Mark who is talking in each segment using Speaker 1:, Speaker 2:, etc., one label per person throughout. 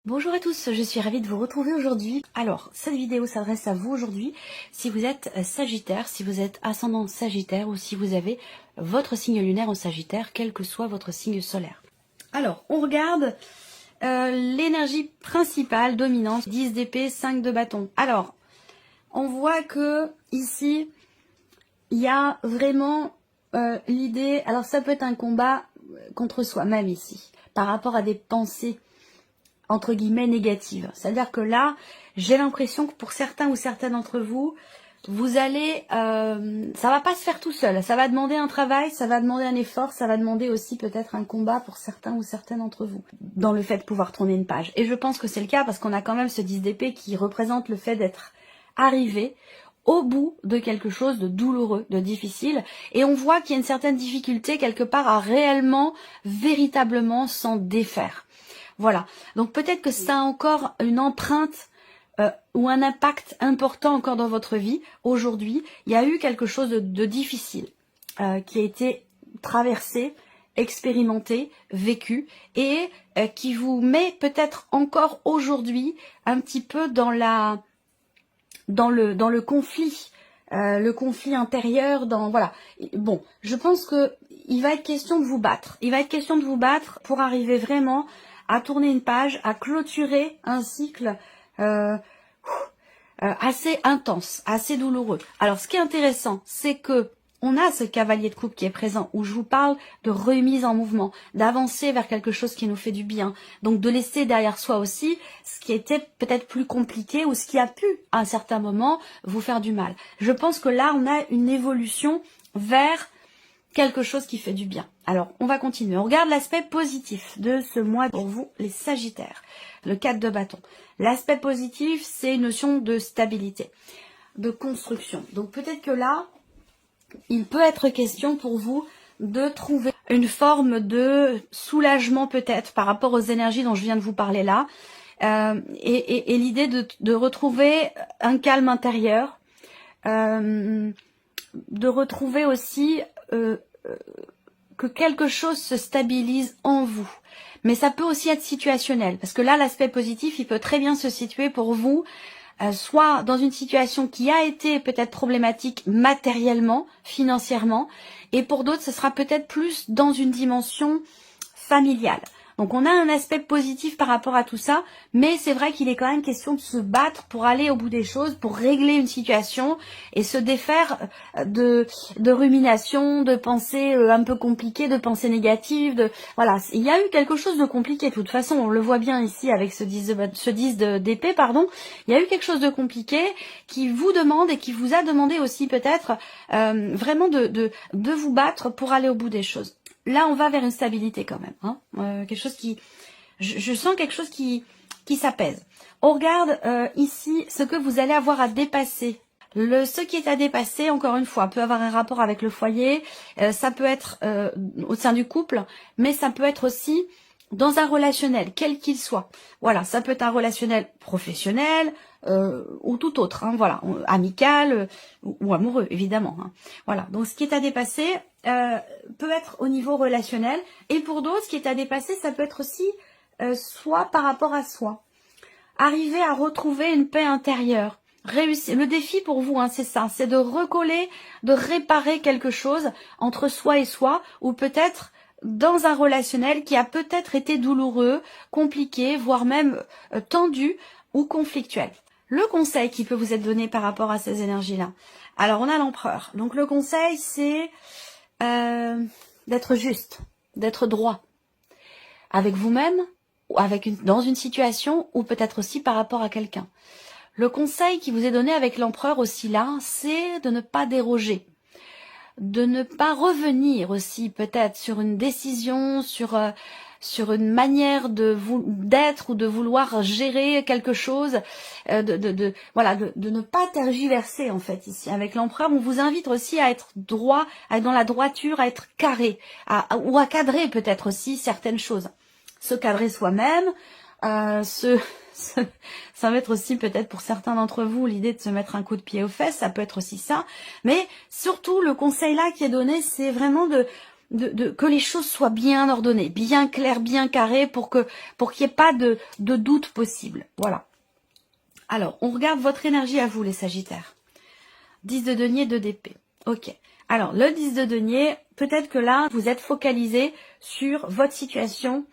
Speaker 1: Bonjour à tous, je suis ravie de vous retrouver aujourd'hui. Alors, cette vidéo s'adresse à vous aujourd'hui si vous êtes Sagittaire, si vous êtes ascendant Sagittaire ou si vous avez votre signe lunaire en Sagittaire, quel que soit votre signe solaire. Alors, on regarde l'énergie principale, dominante, 10 d'épée, 5 de bâton. Alors, on voit que ici, il y a vraiment l'idée, alors ça peut être un combat contre soi-même ici, par rapport à des pensées entre guillemets négatives. C'est-à-dire que là, j'ai l'impression que pour certains ou certaines d'entre vous, vous allez, ça va pas se faire tout seul. Ça va demander un travail, ça va demander un effort, ça va demander aussi peut-être un combat pour certains ou certaines d'entre vous dans le fait de pouvoir tourner une page. Et je pense que c'est le cas parce qu'on a quand même ce 10 d'épée qui représente le fait d'être arrivé au bout de quelque chose de douloureux, de difficile, et on voit qu'il y a une certaine difficulté quelque part à réellement, véritablement s'en défaire. Voilà, donc peut-être que ça a encore une empreinte ou un impact important encore dans votre vie. Aujourd'hui, il y a eu quelque chose de difficile qui a été traversé, expérimenté, vécu, et qui vous met peut-être encore aujourd'hui un petit peu dans le conflit. Le conflit intérieur, voilà. Bon, je pense que il va être question de vous battre. Il va être question de vous battre pour arriver vraiment à tourner une page, à clôturer un cycle assez intense, assez douloureux. Alors, ce qui est intéressant, c'est que on a ce cavalier de coupe qui est présent, où je vous parle de remise en mouvement, d'avancer vers quelque chose qui nous fait du bien. Donc, de laisser derrière soi aussi ce qui était peut-être plus compliqué ou ce qui a pu, à un certain moment, vous faire du mal. Je pense que là, on a une évolution vers quelque chose qui fait du bien. Alors, on va continuer. On regarde l'aspect positif de ce mois pour vous, les Sagittaires. Le 4 de bâton. L'aspect positif, c'est une notion de stabilité, de construction. Donc, peut-être que là, il peut être question pour vous de trouver une forme de soulagement peut-être par rapport aux énergies dont je viens de vous parler là. Et l'idée de retrouver un calme intérieur, de retrouver aussi que quelque chose se stabilise en vous. Mais ça peut aussi être situationnel, parce que là, l'aspect positif, il peut très bien se situer pour vous, soit dans une situation qui a été peut-être problématique matériellement, financièrement, et pour d'autres, ce sera peut-être plus dans une dimension familiale. Donc on a un aspect positif par rapport à tout ça, mais c'est vrai qu'il est quand même question de se battre pour aller au bout des choses, pour régler une situation et se défaire de ruminations, de pensées un peu compliquées, de pensées négatives. Voilà, il y a eu quelque chose de compliqué. De toute façon, on le voit bien ici avec ce 10 d'épée, pardon. Il y a eu quelque chose de compliqué qui vous demande et qui vous a demandé aussi peut-être vraiment de vous battre pour aller au bout des choses. Là, on va vers une stabilité quand même, hein, quelque chose qui, je sens quelque chose qui s'apaise. On regarde ici ce que vous allez avoir à dépasser. Ce qui est à dépasser, encore une fois, peut avoir un rapport avec le foyer, ça peut être au sein du couple, mais ça peut être aussi dans un relationnel, quel qu'il soit. Voilà, ça peut être un relationnel professionnel ou tout autre, hein, voilà, amical ou amoureux, évidemment. Hein. Voilà, donc ce qui est à dépasser peut être au niveau relationnel, et pour d'autres, ce qui est à dépasser, ça peut être aussi soit par rapport à soi. Arriver à retrouver une paix intérieure. Réussir. Le défi pour vous, hein, c'est ça, c'est de recoller, de réparer quelque chose entre soi et soi, ou peut-être dans un relationnel qui a peut-être été douloureux, compliqué, voire même tendu ou conflictuel. Le conseil qui peut vous être donné par rapport à ces énergies-là. Alors, on a l'empereur. Donc, le conseil, c'est d'être juste, d'être droit avec vous-même, ou dans une situation, ou peut-être aussi par rapport à quelqu'un. Le conseil qui vous est donné avec l'empereur aussi là, c'est de ne pas déroger, de ne pas revenir aussi peut-être sur une décision, sur une manière d'être ou de vouloir gérer quelque chose, voilà, de ne pas tergiverser en fait ici. Avec l'empereur, on vous invite aussi à être droit, à être dans la droiture, à être carré, ou à cadrer peut-être aussi certaines choses. Se cadrer soi-même, ça va être aussi peut-être pour certains d'entre vous l'idée de se mettre un coup de pied aux fesses, ça peut être aussi ça. Mais surtout, le conseil là qui est donné, c'est vraiment que les choses soient bien ordonnées, bien claires, bien carrées, pour qu'il n'y ait pas de doute possible. Voilà. Alors, on regarde votre énergie à vous, les Sagittaires. 10 de denier, 2 d'épée. Ok. Alors, le 10 de denier, peut-être que là, vous êtes focalisé sur votre situation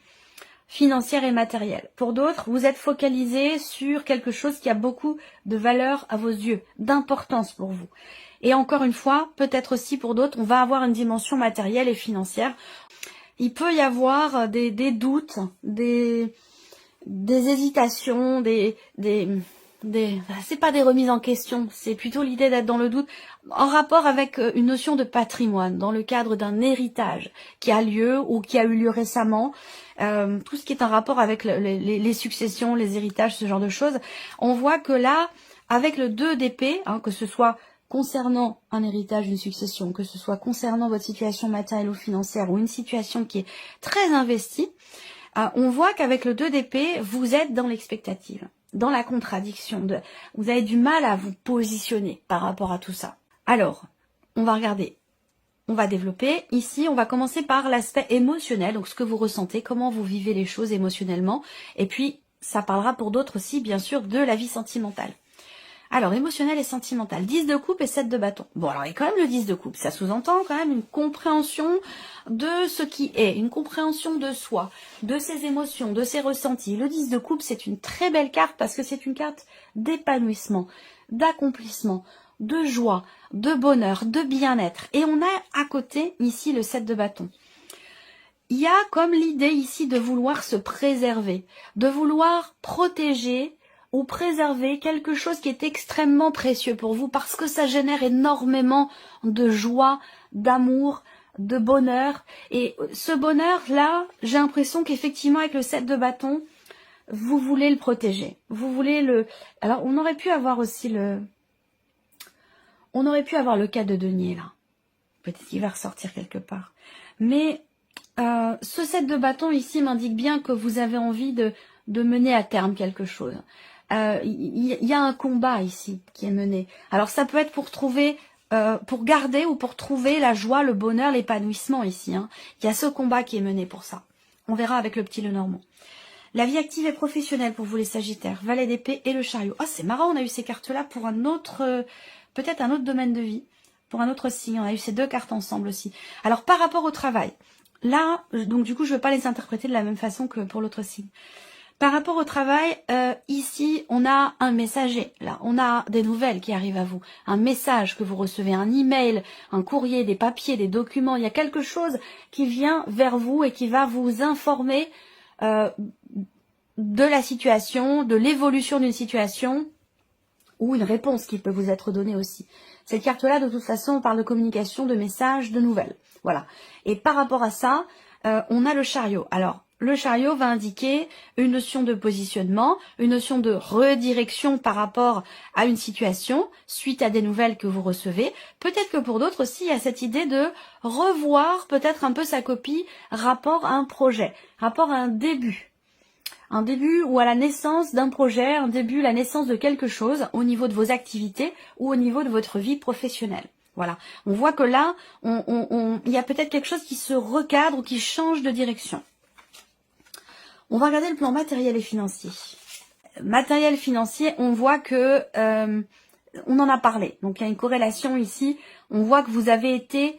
Speaker 1: financière et matérielle. Pour d'autres, vous êtes focalisé sur quelque chose qui a beaucoup de valeur à vos yeux, d'importance pour vous. Et encore une fois, peut-être aussi pour d'autres, on va avoir une dimension matérielle et financière. Il peut y avoir des doutes, des hésitations, c'est pas des remises en question, c'est plutôt l'idée d'être dans le doute, en rapport avec une notion de patrimoine, dans le cadre d'un héritage qui a lieu ou qui a eu lieu récemment, tout ce qui est en rapport avec les successions, les héritages, ce genre de choses. On voit que là, avec le 2 d'épée, que ce soit concernant un héritage, une succession, que ce soit concernant votre situation matérielle ou financière, ou une situation qui est très investie, on voit qu'avec le 2 d'épée, vous êtes dans l'expectative, dans la contradiction. Vous avez du mal à vous positionner par rapport à tout ça. Alors, on va regarder, on va développer. Ici, on va commencer par l'aspect émotionnel, donc ce que vous ressentez, comment vous vivez les choses émotionnellement. Et puis, ça parlera pour d'autres aussi, bien sûr, de la vie sentimentale. Alors, émotionnel et sentimental. 10 de coupe et 7 de bâton. Bon, alors, il y a quand même le 10 de coupe. Ça sous-entend quand même une compréhension de ce qui est, une compréhension de soi, de ses émotions, de ses ressentis. Le 10 de coupe, c'est une très belle carte parce que c'est une carte d'épanouissement, d'accomplissement, de joie, de bonheur, de bien-être. Et on a à côté, ici, le 7 de bâton. Il y a comme l'idée ici de vouloir se préserver, de vouloir protéger ou préserver quelque chose qui est extrêmement précieux pour vous parce que ça génère énormément de joie, d'amour, de bonheur. Et ce bonheur-là, j'ai l'impression qu'effectivement avec le 7 de bâton, vous voulez le protéger. Vous voulez le... Alors on aurait pu avoir aussi le... On aurait pu avoir le cas de denier là. Peut-être qu'il va ressortir quelque part. Mais ce 7 de bâton ici m'indique bien que vous avez envie de mener à terme quelque chose. Il y a un combat ici qui est mené. Alors ça peut être pour trouver, pour garder ou pour trouver la joie, le bonheur, l'épanouissement ici. Il y a ce combat qui est mené pour ça. On verra avec le petit Lenormand. La vie active et professionnelle pour vous les Sagittaires. Valet d'épée et le chariot. Oh c'est marrant, on a eu ces cartes-là pour un autre, peut-être un autre domaine de vie. Pour un autre signe, on a eu ces deux cartes ensemble aussi. Alors par rapport au travail, là, donc du coup je ne veux pas les interpréter de la même façon que pour l'autre signe. Par rapport au travail, ici, on a un messager. Là, on a des nouvelles qui arrivent à vous. Un message que vous recevez, un email, un courrier, des papiers, des documents. Il y a quelque chose qui vient vers vous et qui va vous informer de la situation, de l'évolution d'une situation ou une réponse qui peut vous être donnée aussi. Cette carte-là, de toute façon, on parle de communication, de messages, de nouvelles. Voilà. Et par rapport à ça, on a le chariot. Alors, le chariot va indiquer une notion de positionnement, une notion de redirection par rapport à une situation, suite à des nouvelles que vous recevez. Peut-être que pour d'autres aussi, il y a cette idée de revoir peut-être un peu sa copie, rapport à un projet, rapport à un début. Un début ou à la naissance d'un projet, un début, la naissance de quelque chose au niveau de vos activités ou au niveau de votre vie professionnelle. Voilà. On voit que là, il y a peut-être quelque chose qui se recadre ou qui change de direction. On va regarder le plan matériel et financier. Matériel financier, on voit que on en a parlé. Donc il y a une corrélation ici. On voit que vous avez été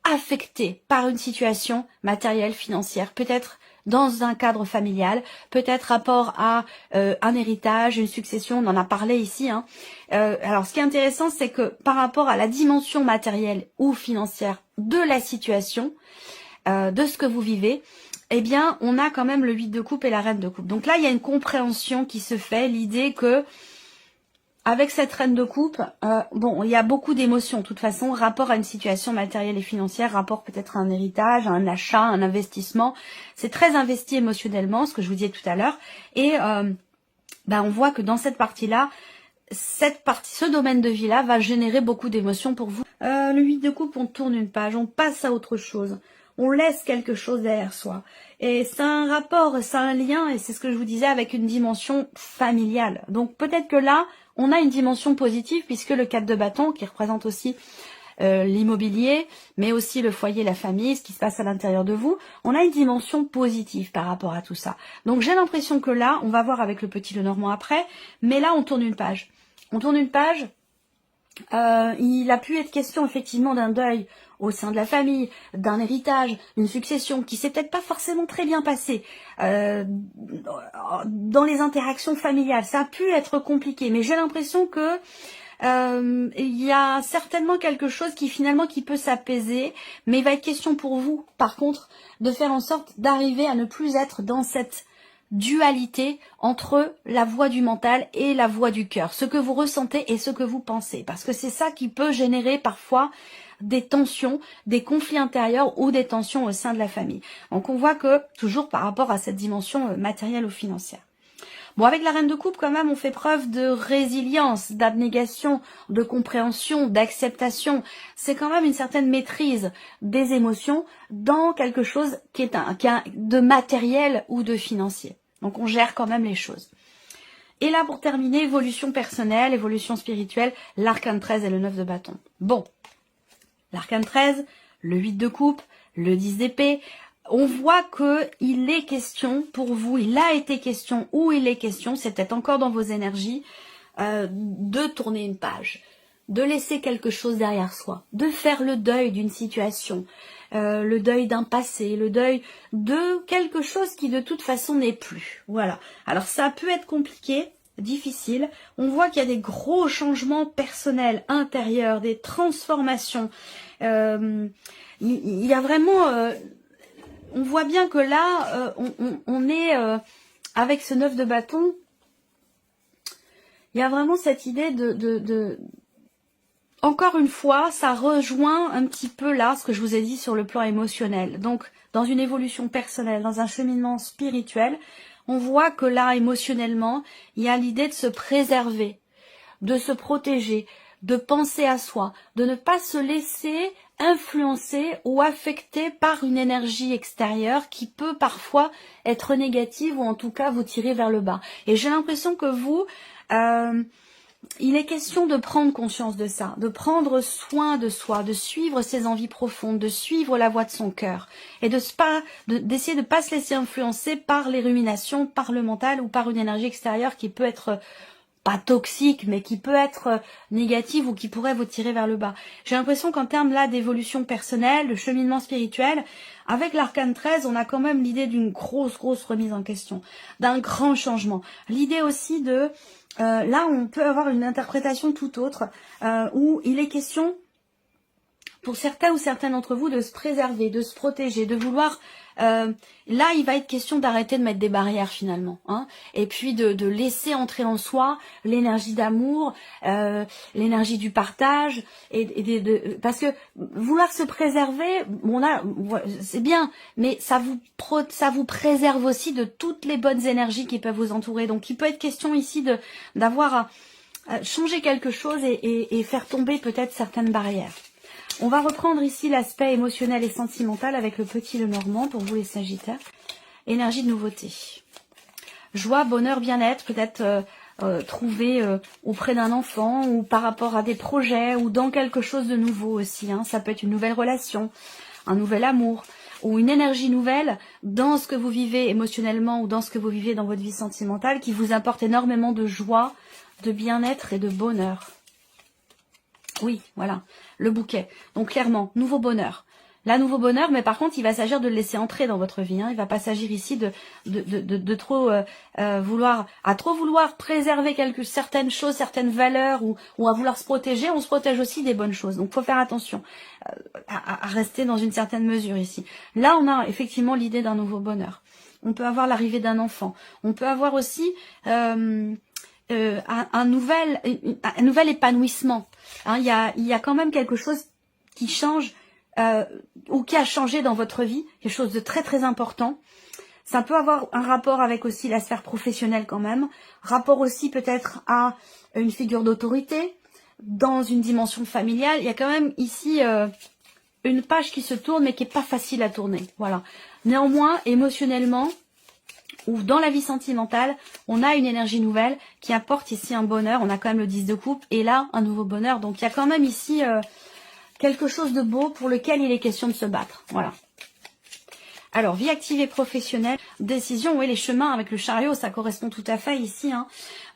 Speaker 1: affecté par une situation matérielle, financière, peut-être dans un cadre familial, peut-être rapport à un héritage, une succession, on en a parlé ici. Alors ce qui est intéressant, c'est que par rapport à la dimension matérielle ou financière de la situation, de ce que vous vivez, eh bien, on a quand même le 8 de coupe et la reine de coupe. Donc là, il y a une compréhension qui se fait, l'idée que, avec cette reine de coupe, bon, il y a beaucoup d'émotions, de toute façon, rapport à une situation matérielle et financière, rapport peut-être à un héritage, à un achat, un investissement. C'est très investi émotionnellement, ce que je vous disais tout à l'heure. Et on voit que dans cette partie-là, ce domaine de vie-là va générer beaucoup d'émotions pour vous. Le 8 de coupe, on tourne une page, on passe à autre chose. On laisse quelque chose derrière soi. Et c'est un rapport, c'est un lien, et c'est ce que je vous disais, avec une dimension familiale. Donc peut-être que là, on a une dimension positive, puisque le 4 de bâton, qui représente aussi l'immobilier, mais aussi le foyer, la famille, ce qui se passe à l'intérieur de vous. On a une dimension positive par rapport à tout ça. Donc j'ai l'impression que là, on va voir avec le petit Lenormand après, mais là on tourne une page. On tourne une page. Il a pu être question effectivement d'un deuil au sein de la famille, d'un héritage, d'une succession qui s'est peut-être pas forcément très bien passée dans les interactions familiales. Ça a pu être compliqué, mais j'ai l'impression que il y a certainement quelque chose qui peut s'apaiser, mais il va être question pour vous, par contre, de faire en sorte d'arriver à ne plus être dans cette dualité entre la voix du mental et la voix du cœur, ce que vous ressentez et ce que vous pensez, parce que c'est ça qui peut générer parfois des tensions, des conflits intérieurs ou des tensions au sein de la famille. Donc on voit que, toujours par rapport à cette dimension matérielle ou financière. Bon, avec la reine de coupe, quand même, on fait preuve de résilience, d'abnégation, de compréhension, d'acceptation. C'est quand même une certaine maîtrise des émotions dans quelque chose qui est de matériel ou de financier. Donc, on gère quand même les choses. Et là, pour terminer, évolution personnelle, évolution spirituelle, l'arcane 13 et le 9 de bâton. Bon, l'arcane 13, le 8 de coupe, le 10 d'épée. On voit que il est question pour vous, il a été question ou il est question, c'est peut-être encore dans vos énergies, de tourner une page, de laisser quelque chose derrière soi, de faire le deuil d'une situation, le deuil d'un passé, le deuil de quelque chose qui de toute façon n'est plus. Voilà. Alors ça peut être compliqué, difficile. On voit qu'il y a des gros changements personnels, intérieurs, des transformations. Il y a vraiment... on voit bien que là, on est avec ce 9 de bâton, il y a vraiment cette idée de... Encore une fois, ça rejoint un petit peu là ce que je vous ai dit sur le plan émotionnel. Donc, dans une évolution personnelle, dans un cheminement spirituel, on voit que là, émotionnellement, il y a l'idée de se préserver, de se protéger, de penser à soi, de ne pas se laisser influencer ou affecter par une énergie extérieure qui peut parfois être négative ou en tout cas vous tirer vers le bas. Et j'ai l'impression que vous, il est question de prendre conscience de ça, de prendre soin de soi, de suivre ses envies profondes, de suivre la voix de son cœur et d'essayer de ne pas se laisser influencer par les ruminations, par le mental ou par une énergie extérieure qui peut être pas toxique, mais qui peut être négative ou qui pourrait vous tirer vers le bas. J'ai l'impression qu'en termes là d'évolution personnelle, de cheminement spirituel, avec l'arcane 13, on a quand même l'idée d'une grosse remise en question, d'un grand changement. L'idée aussi de... là, on peut avoir une interprétation tout autre, où il est question, pour certains ou certaines d'entre vous, de se préserver, de se protéger, de vouloir... là, il va être question d'arrêter de mettre des barrières finalement, hein, et puis de laisser entrer en soi l'énergie d'amour, l'énergie du partage, parce que vouloir se préserver, c'est bien, mais ça vous préserve aussi de toutes les bonnes énergies qui peuvent vous entourer. Donc, il peut être question ici d'avoir à changer quelque chose et faire tomber peut-être certaines barrières. On va reprendre ici l'aspect émotionnel et sentimental avec le petit Lenormand pour vous les Sagittaires. Énergie de nouveauté. Joie, bonheur, bien-être, peut-être trouvé auprès d'un enfant ou par rapport à des projets ou dans quelque chose de nouveau aussi. Hein. Ça peut être une nouvelle relation, un nouvel amour ou une énergie nouvelle dans ce que vous vivez émotionnellement ou dans ce que vous vivez dans votre vie sentimentale qui vous apporte énormément de joie, de bien-être et de bonheur. Oui, voilà, le bouquet. Donc clairement, nouveau bonheur. Là, nouveau bonheur, mais par contre, il va s'agir de le laisser entrer dans votre vie. Hein. Il ne va pas s'agir ici de trop vouloir préserver certaines choses, certaines valeurs ou à vouloir se protéger. On se protège aussi des bonnes choses. Donc, il faut faire attention à rester dans une certaine mesure ici. Là, on a effectivement l'idée d'un nouveau bonheur. On peut avoir l'arrivée d'un enfant. On peut avoir aussi... un nouvel épanouissement. Hein, il y a quand même quelque chose qui change ou qui a changé dans votre vie, quelque chose de très important. Ça peut avoir un rapport avec aussi la sphère professionnelle quand même, rapport aussi peut-être à une figure d'autorité, dans une dimension familiale. Il y a quand même ici une page qui se tourne mais qui est pas facile à tourner. Voilà. Néanmoins, émotionnellement, ou dans la vie sentimentale, on a une énergie nouvelle qui apporte ici un bonheur. On a quand même le 10 de coupe et là, un nouveau bonheur. Donc, il y a quand même ici quelque chose de beau pour lequel il est question de se battre. Voilà. Alors, vie active et professionnelle, décision, oui, les chemins avec le chariot, ça correspond tout à fait ici. Hein.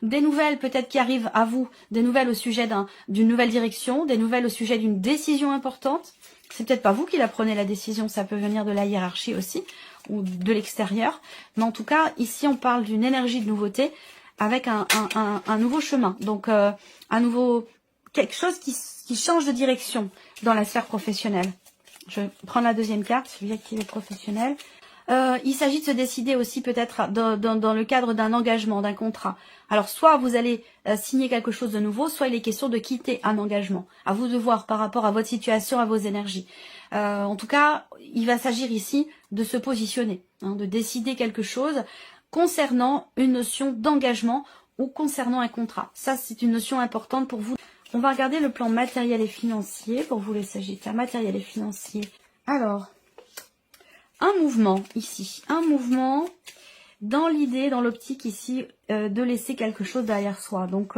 Speaker 1: Des nouvelles peut-être qui arrivent à vous, des nouvelles au sujet d'une nouvelle direction, des nouvelles au sujet d'une décision importante. C'est peut-être pas vous qui la prenez la décision, ça peut venir de la hiérarchie aussi, ou de l'extérieur. Mais en tout cas, ici, on parle d'une énergie de nouveauté avec un nouveau chemin. Donc, quelque chose qui change de direction dans la sphère professionnelle. Je vais prendre la deuxième carte, vie active et professionnelle. Il s'agit de se décider aussi peut-être dans le cadre d'un engagement, d'un contrat. Alors soit vous allez signer quelque chose de nouveau, soit il est question de quitter un engagement. À vous de voir par rapport à votre situation, à vos énergies. En tout cas, il va s'agir ici de se positionner, hein, de décider quelque chose concernant une notion d'engagement ou concernant un contrat. Ça, c'est une notion importante pour vous. On va regarder le plan matériel et financier pour vous les Sagittaires. Matériel et financier. Alors, un mouvement ici. Un mouvement dans l'idée, dans l'optique ici, de laisser quelque chose derrière soi. Donc,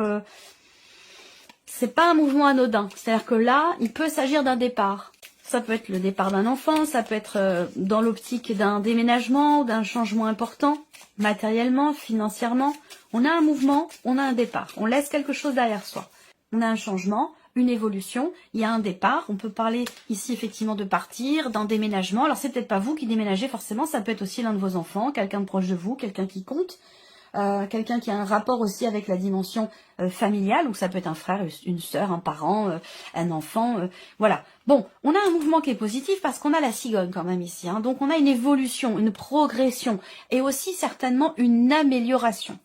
Speaker 1: c'est pas un mouvement anodin. C'est-à-dire que là, il peut s'agir d'un départ. Ça peut être le départ d'un enfant, ça peut être dans l'optique d'un déménagement, d'un changement important, matériellement, financièrement. On a un mouvement, on a un départ. On laisse quelque chose derrière soi. On a un changement, une évolution, il y a un départ. On peut parler ici effectivement de partir, d'un déménagement. Alors c'est peut-être pas vous qui déménagez forcément, ça peut être aussi l'un de vos enfants, quelqu'un de proche de vous, quelqu'un qui compte, quelqu'un qui a un rapport aussi avec la dimension familiale, ou ça peut être un frère, une sœur, un parent, un enfant, voilà. Bon, on a un mouvement qui est positif parce qu'on a la cigogne quand même ici, hein. Donc on a une évolution, une progression et aussi certainement une amélioration.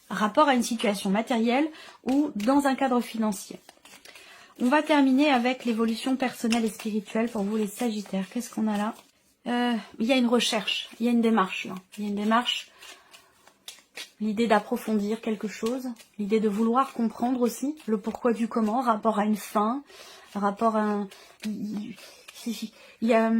Speaker 1: Rapport à une situation matérielle ou dans un cadre financier. On va terminer avec l'évolution personnelle et spirituelle pour vous les Sagittaires. Qu'est-ce qu'on a là? Il y a une recherche, il y a une démarche là. Il y a une démarche, l'idée d'approfondir quelque chose, l'idée de vouloir comprendre aussi le pourquoi du comment, rapport à une fin, rapport à il y a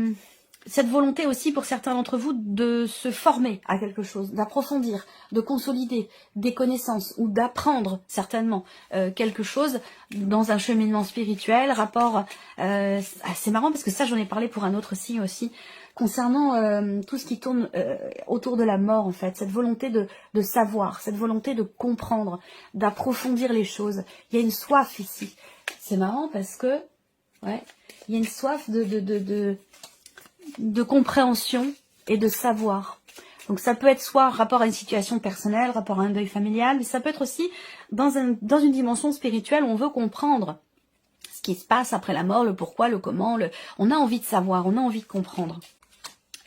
Speaker 1: cette volonté aussi pour certains d'entre vous de se former à quelque chose, d'approfondir, de consolider des connaissances ou d'apprendre certainement quelque chose dans un cheminement spirituel, rapport c'est marrant parce que ça j'en ai parlé pour un autre signe aussi, concernant tout ce qui tourne autour de la mort en fait, cette volonté de savoir, cette volonté de comprendre, d'approfondir les choses. Il y a une soif ici. C'est marrant parce que, ouais, il y a une soif de compréhension et de savoir. Donc ça peut être soit rapport à une situation personnelle, rapport à un deuil familial, mais ça peut être aussi dans une dimension spirituelle où on veut comprendre ce qui se passe après la mort, le pourquoi, le comment, on a envie de savoir, on a envie de comprendre.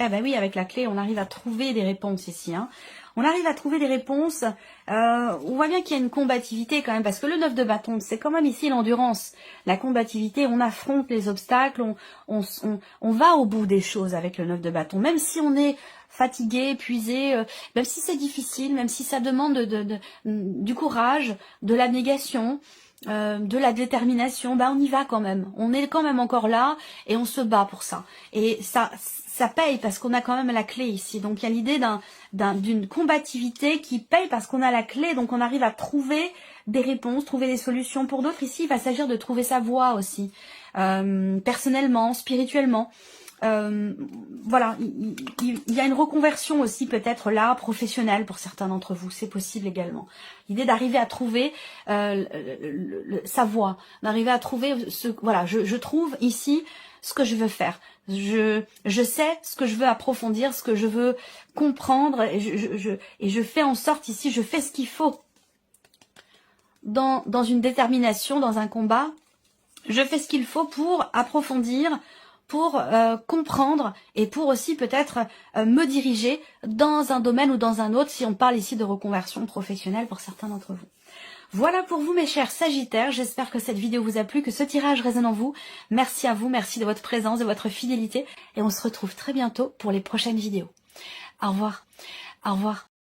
Speaker 1: Eh ben oui, avec la clé, on arrive à trouver des réponses ici, hein. On arrive à trouver des réponses, on voit bien qu'il y a une combativité quand même, parce que le 9 de bâton, c'est quand même ici l'endurance, la combativité, on affronte les obstacles, on va au bout des choses avec le 9 de bâton, même si on est fatigué, épuisé, même si c'est difficile, même si ça demande du courage, de l'abnégation, de la détermination, ben on y va quand même, on est quand même encore là et on se bat pour ça. Et ça paye parce qu'on a quand même la clé ici. Donc il y a l'idée d'une combativité qui paye parce qu'on a la clé. Donc on arrive à trouver des réponses, trouver des solutions. Pour d'autres ici, il va s'agir de trouver sa voie aussi, personnellement, spirituellement. Voilà, il y a une reconversion aussi peut-être là, professionnelle pour certains d'entre vous, c'est possible également. L'idée d'arriver à trouver sa voie, d'arriver à trouver voilà, je trouve ici ce que je veux faire. Je sais ce que je veux approfondir, ce que je veux comprendre et je fais en sorte ici, je fais ce qu'il faut dans une détermination, dans un combat. Je fais ce qu'il faut pour approfondir, pour comprendre et pour aussi peut-être me diriger dans un domaine ou dans un autre si on parle ici de reconversion professionnelle pour certains d'entre vous. Voilà pour vous mes chers Sagittaires, j'espère que cette vidéo vous a plu, que ce tirage résonne en vous. Merci à vous, merci de votre présence, de votre fidélité et on se retrouve très bientôt pour les prochaines vidéos. Au revoir, au revoir.